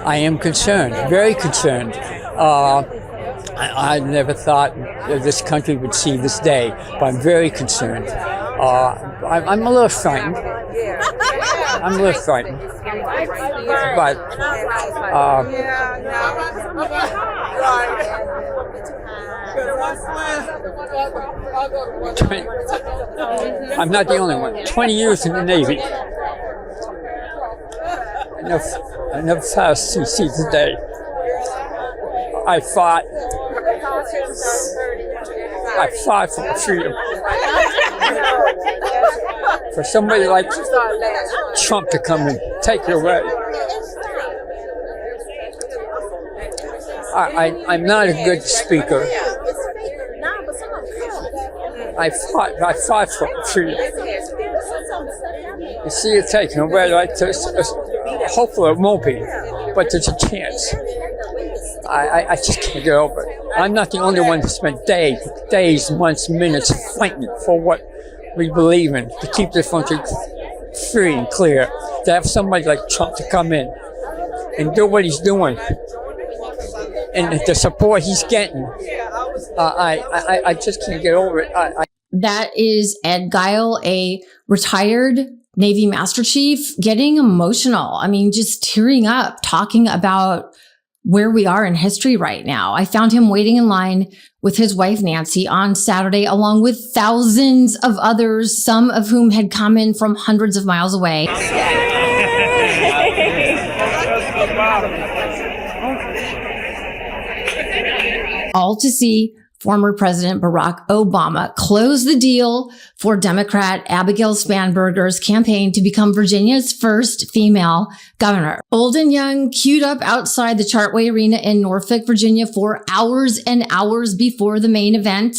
I am concerned, very concerned. I never thought that this country would see this day, but I'm very concerned. I'm a little frightened. I'm a little frightened. But I'm not the only one. 20 years in the Navy. I never thought to see the day. I fought for freedom. For somebody like Trump to come and take it away. I'm not a good speaker. I fought for freedom. You see it taken away like this. Hopefully it won't be, but there's a chance. I just can't get over it. I'm not the only one who spent days, months, minutes fighting for what we believe in, to keep this country free and clear. To have somebody like Trump to come in and do what he's doing, and the support he's getting, I just can't get over it. That is Ed Geil, a retired Navy Master Chief, getting emotional. I mean, just tearing up, talking about where we are in history right now. I found him waiting in line with his wife, Nancy, on Saturday, along with thousands of others, some of whom had come in from hundreds of miles away. All to see former President Barack Obama close the deal for Democrat Abigail Spanberger's campaign to become Virginia's first female governor. Old and young queued up outside the Chartway Arena in Norfolk, Virginia for hours and hours before the main event.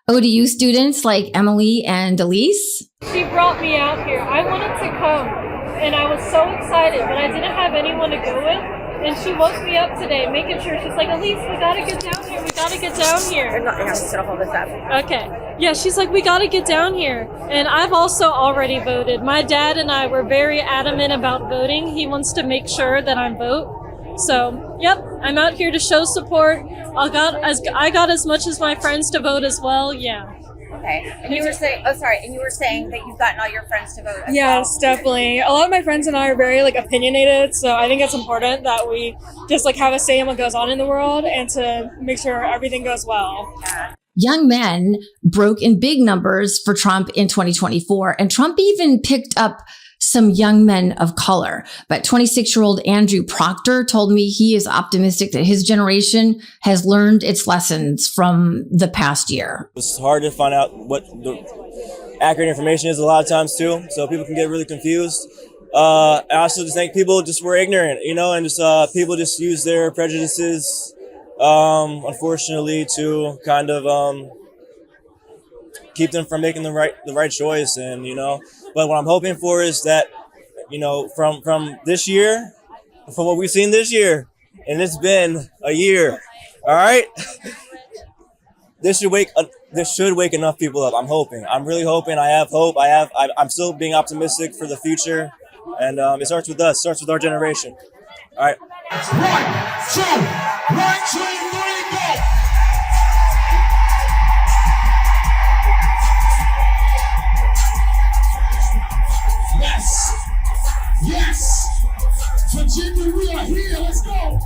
ODU students like Emily and Elise. She brought me out here. I wanted to come and I was so excited, but I didn't have anyone to go with. And she woke me up today, making sure. She's like, Elise, we gotta get down here. We gotta get down here. I'm just gonna hold this up. Okay. Yeah, she's like, we gotta get down here. And I've also already voted. My dad and I were very adamant about voting. He wants to make sure that I vote. So, yep, I'm out here to show support. I got as much as my friends to vote as well. Yeah. Okay. And you were saying, that you've gotten all your friends to vote. Yes, definitely. A lot of my friends and I are very opinionated, so I think it's important that we just have a say in what goes on in the world and to make sure everything goes well. Yeah. Young men broke in big numbers for Trump in 2024, and Trump even picked up some young men of color. But 26-year-old Andrew Proctor told me he is optimistic that his generation has learned its lessons from the past year. It's hard to find out what the accurate information is a lot of times too, so people can get really confused. I also just think people just were ignorant, and just people just use their prejudices, unfortunately, to kind of keep them from making the right choice. And but what I'm hoping for is that from this year, from what we've seen this year, and it's been a year, all right. This should wake enough people up. I'm really hoping. I have hope. I'm still being optimistic for the future, and it starts with us. It starts with our generation. All right. 1, 2, 1, 2, 3, go. Yes! Virginia, we are here. Let's go!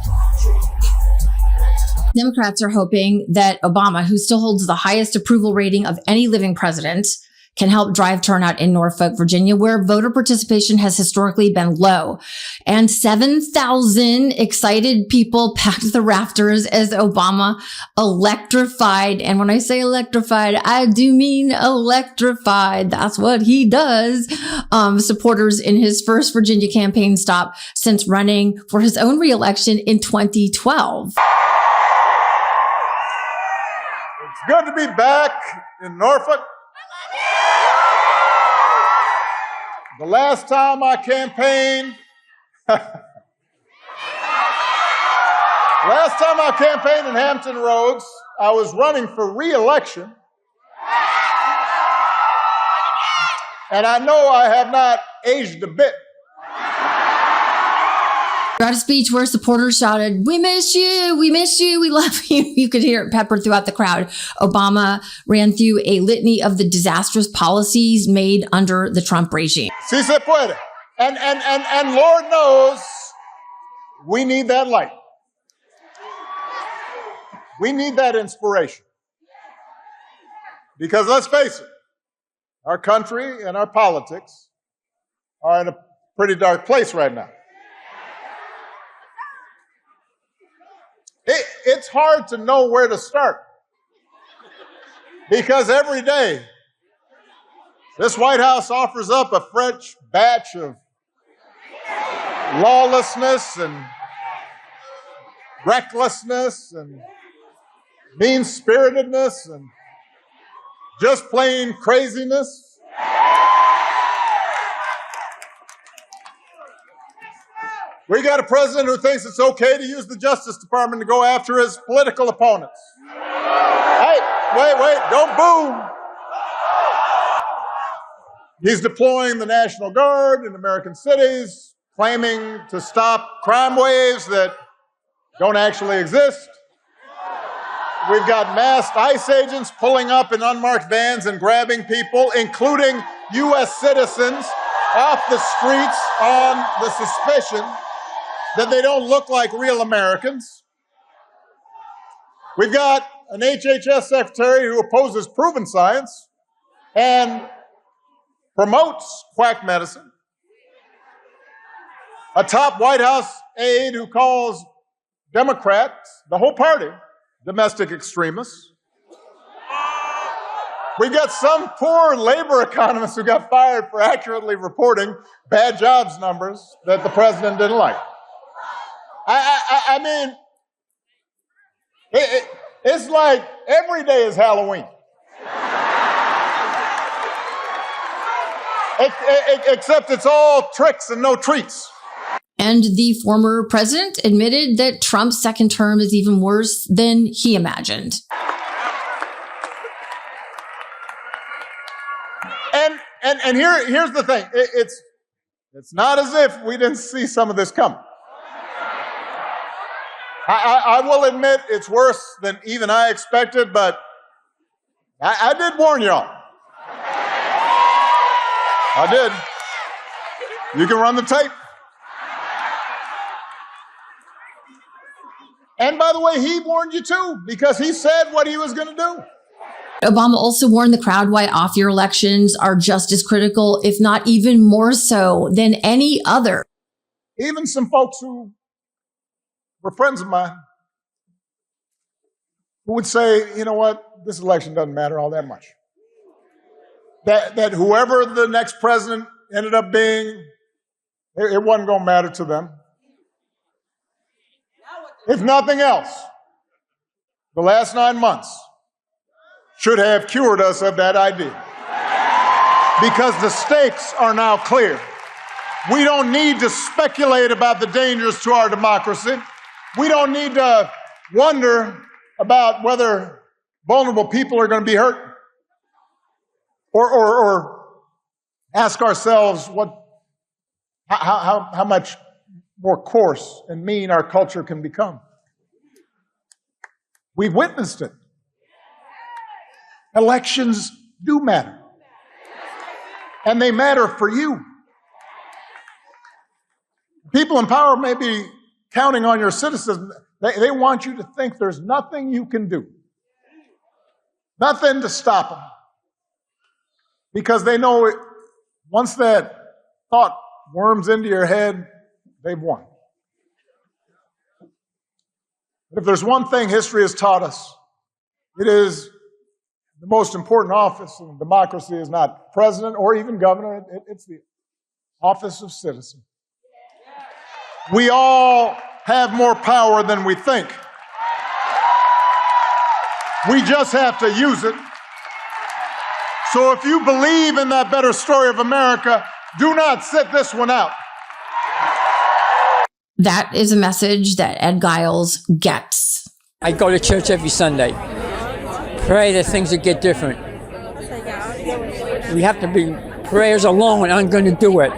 Democrats are hoping that Obama, who still holds the highest approval rating of any living president, can help drive turnout in Norfolk, Virginia, where voter participation has historically been low. And 7,000 excited people packed the rafters as Obama electrified. And when I say electrified, I do mean electrified. That's what he does. Supporters in his first Virginia campaign stop since running for his own reelection in 2012. It's good to be back in Norfolk. The last time I campaigned, in Hampton Roads, I was running for re-election. And I know I have not aged a bit. At a speech where supporters shouted, "We miss you, we miss you, we love you," you could hear it peppered throughout the crowd. Obama ran through a litany of the disastrous policies made under the Trump regime. Si se puede. And Lord knows we need that light. We need that inspiration. Because let's face it, our country and our politics are in a pretty dark place right now. It's hard to know where to start. Because every day, this White House offers up a fresh batch of lawlessness and recklessness and mean-spiritedness and just plain craziness. We got a president who thinks it's okay to use the Justice Department to go after his political opponents. Hey, wait, don't boo. He's deploying the National Guard in American cities, claiming to stop crime waves that don't actually exist. We've got masked ICE agents pulling up in unmarked vans and grabbing people, including U.S. citizens, off the streets on the suspicion that they don't look like real Americans. We've got an HHS secretary who opposes proven science and promotes quack medicine. A top White House aide who calls Democrats, the whole party, domestic extremists. We got some poor labor economist who got fired for accurately reporting bad jobs numbers that the president didn't like. I mean, it's like every day is Halloween. Except it's all tricks and no treats. And the former president admitted that Trump's second term is even worse than he imagined. And here's the thing. It's not as if we didn't see some of this coming. I will admit it's worse than even I expected, but I did warn y'all. I did. You can run the tape. And by the way, he warned you too, because he said what he was going to do. Obama also warned the crowd why off-year elections are just as critical, if not even more so, than any other. Even some folks who were friends of mine who would say, you know what, this election doesn't matter all that much. That whoever the next president ended up being, it wasn't going to matter to them. If nothing else, the last 9 months should have cured us of that idea. Because the stakes are now clear. We don't need to speculate about the dangers to our democracy. We don't need to wonder about whether vulnerable people are going to be hurt. Or ask ourselves how much more coarse and mean our culture can become. We've witnessed it. Elections do matter. And they matter for you. People in power may be counting on your citizens. They want you to think there's nothing you can do. Nothing to stop them. Because they know it, once that thought worms into your head, they've won. But if there's one thing history has taught us, it is the most important office in democracy is not president or even governor. It's the office of citizen. We all have more power than we think. We just have to use it. So if you believe in that better story of America, do not sit this one out. That is a message that Ed Giles gets. I go to church every Sunday. Pray that things will get different. We have to be, prayers alone aren't going to do it.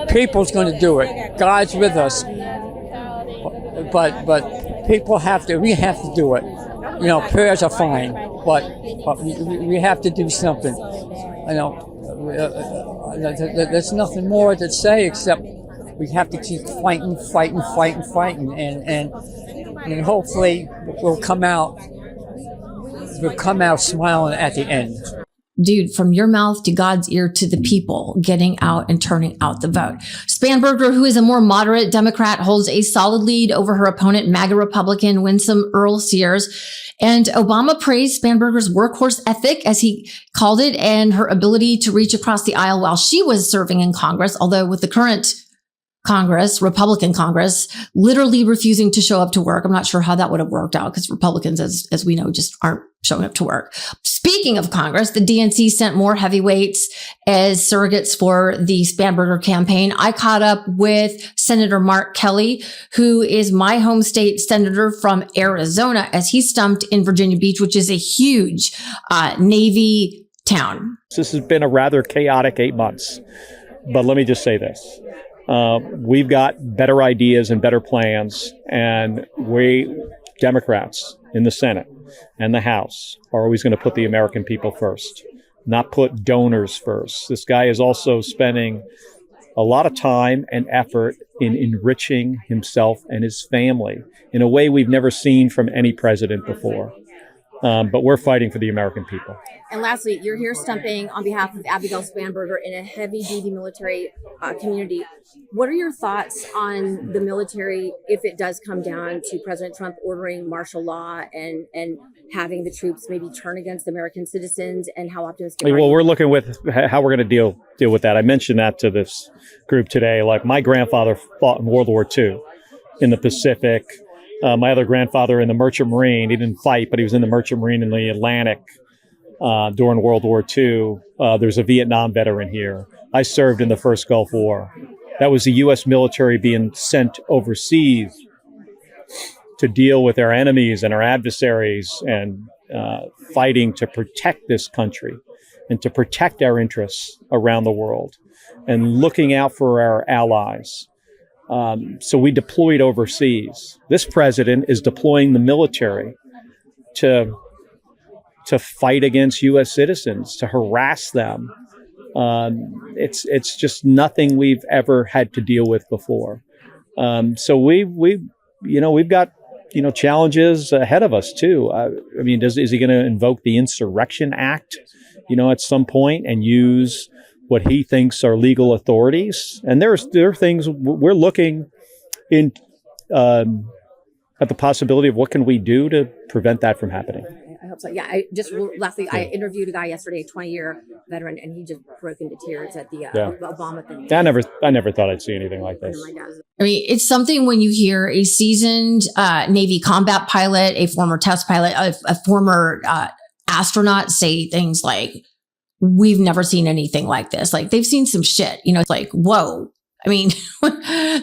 people's going to do it. God's with us. But people we have to do it. You know, prayers are fine, but we have to do something. You know, there's nothing more to say except we have to keep fighting, and hopefully we'll come out smiling at the end. Dude, from your mouth to God's ear to the people getting out and turning out the vote. Spanberger, who is a more moderate Democrat, holds a solid lead over her opponent, MAGA Republican Winsome Earl-Sears. And Obama praised Spanberger's workhorse ethic, as he called it, and her ability to reach across the aisle while she was serving in Congress, although with the current Congress, Republican Congress, literally refusing to show up to work. I'm not sure how that would have worked out because Republicans, as we know, just aren't showing up to work. Speaking of Congress, the DNC sent more heavyweights as surrogates for the Spanberger campaign. I caught up with Senator Mark Kelly, who is my home state senator from Arizona, as he stumped in Virginia Beach, which is a huge Navy town. This has been a rather chaotic 8 months, but let me just say this. We've got better ideas and better plans, and we Democrats in the Senate and the House are always going to put the American people first, not put donors first. This guy is also spending a lot of time and effort in enriching himself and his family in a way we've never seen from any president before. But we're fighting for the American people. And lastly, you're here stumping on behalf of Abigail Spanberger in a heavy-duty military community. What are your thoughts on the military if it does come down to President Trump ordering martial law and having the troops maybe turn against American citizens, and how optimistic are you? Well, we're looking with how we're going to deal with that. I mentioned that to this group today. Like, my grandfather fought in World War II in the Pacific. My other grandfather in the Merchant Marine. He didn't fight, but he was in the Merchant Marine in the Atlantic during World War II. There's a Vietnam veteran here. I served in the first Gulf War. That was the U.S. military being sent overseas to deal with our enemies and our adversaries and fighting to protect this country and to protect our interests around the world and looking out for our allies. So we deployed overseas. This president is deploying the military to fight against U.S. citizens, to harass them. It's just nothing we've ever had to deal with before. So we've got challenges ahead of us too. I mean, is he going to invoke the Insurrection Act, at some point and use what he thinks are legal authorities? And there are things we're looking in at the possibility of what can we do to prevent that from happening. I hope so. Yeah. Lastly, I interviewed a guy yesterday, a 20-year veteran, and he just broke into tears at the Obama thing. I never thought I'd see anything like this. I mean, it's something when you hear a seasoned Navy combat pilot, a former test pilot, a former astronaut say things like, "We've never seen anything like this." Like, they've seen some shit, it's like, whoa. I mean,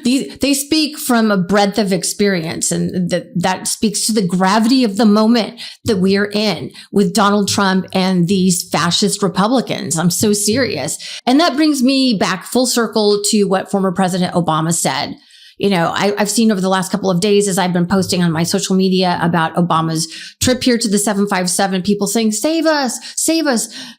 they speak from a breadth of experience, and that speaks to the gravity of the moment that we are in with Donald Trump and these fascist Republicans. I'm so serious. And that brings me back full circle to what former President Obama said. I've seen over the last couple of days, as I've been posting on my social media about Obama's trip here to the 757, people saying, save us,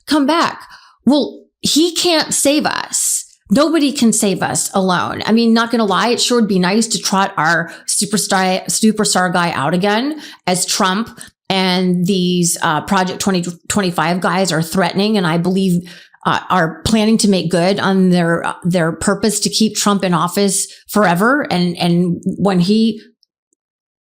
come back. Well, he can't save us. Nobody can save us alone. I mean, not going to lie, it sure would be nice to trot our superstar guy out again, as Trump and these Project 2025 guys are threatening, and I believe are planning to make good on their purpose to keep Trump in office forever. And when he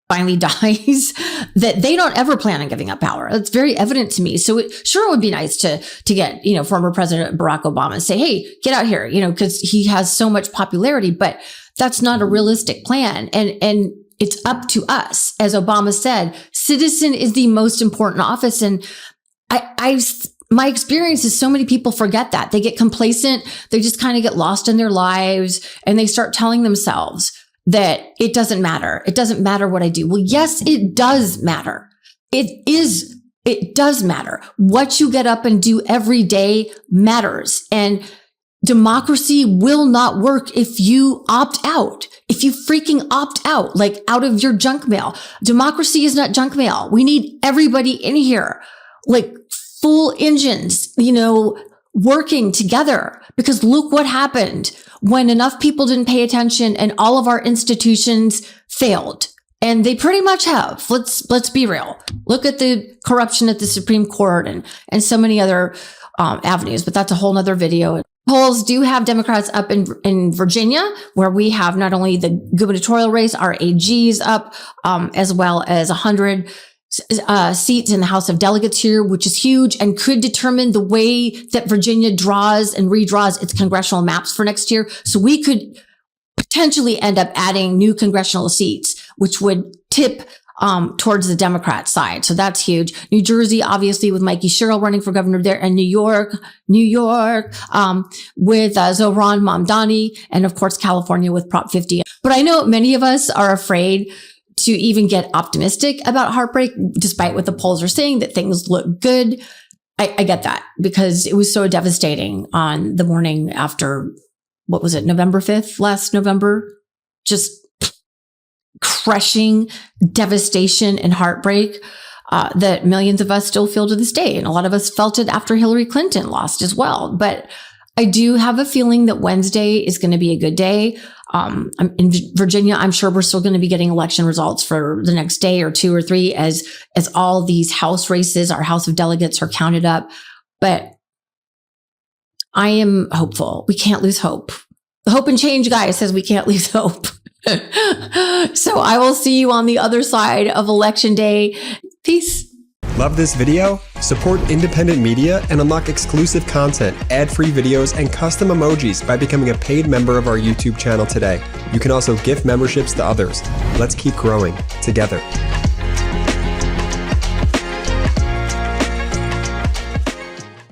finally dies, that they don't ever plan on giving up power. It's very evident to me. So it would be nice to get, former President Barack Obama and say, hey, get out here, because he has so much popularity, but that's not a realistic plan. And it's up to us. As Obama said, citizen is the most important office. And my experience is so many people forget that. They get complacent. They just kind of get lost in their lives, and they start telling themselves that it doesn't matter. It doesn't matter what I do. Well, yes, it does matter. It does matter. What you get up and do every day matters. And democracy will not work if you opt out. If you freaking opt out, like out of your junk mail. Democracy is not junk mail. We need everybody in here, like full engines, working together. Because look what happened when enough people didn't pay attention and all of our institutions failed. And they pretty much have. Let's be real. Look at the corruption at the Supreme Court and so many other avenues, but that's a whole nother video. Polls do have Democrats up in Virginia, where we have not only the gubernatorial race, our AGs up, as well as 100 seats in the House of Delegates here, which is huge and could determine the way that Virginia draws and redraws its congressional maps for next year. So we could potentially end up adding new congressional seats, which would tip towards the Democrat side. So that's huge. New Jersey, obviously, with Mikey Sherrill running for governor there, and New York, with Zohran Mamdani, and of course, California with Prop 50. But I know many of us are afraid to even get optimistic about heartbreak, despite what the polls are saying, that things look good. I get that, because it was so devastating on the morning after, what was it, November 5th, last November? Just crushing devastation and heartbreak that millions of us still feel to this day. And a lot of us felt it after Hillary Clinton lost as well. But I do have a feeling that Wednesday is going to be a good day. In Virginia, I'm sure we're still going to be getting election results for the next day or 2 or 3 as all these House races, our House of Delegates, are counted up. But I am hopeful. We can't lose hope. The Hope and Change guy says we can't lose hope. So I will see you on the other side of Election Day. Peace. Love this video? Support independent media and unlock exclusive content, ad-free videos, and custom emojis by becoming a paid member of our YouTube channel today. You can also gift memberships to others. Let's keep growing together.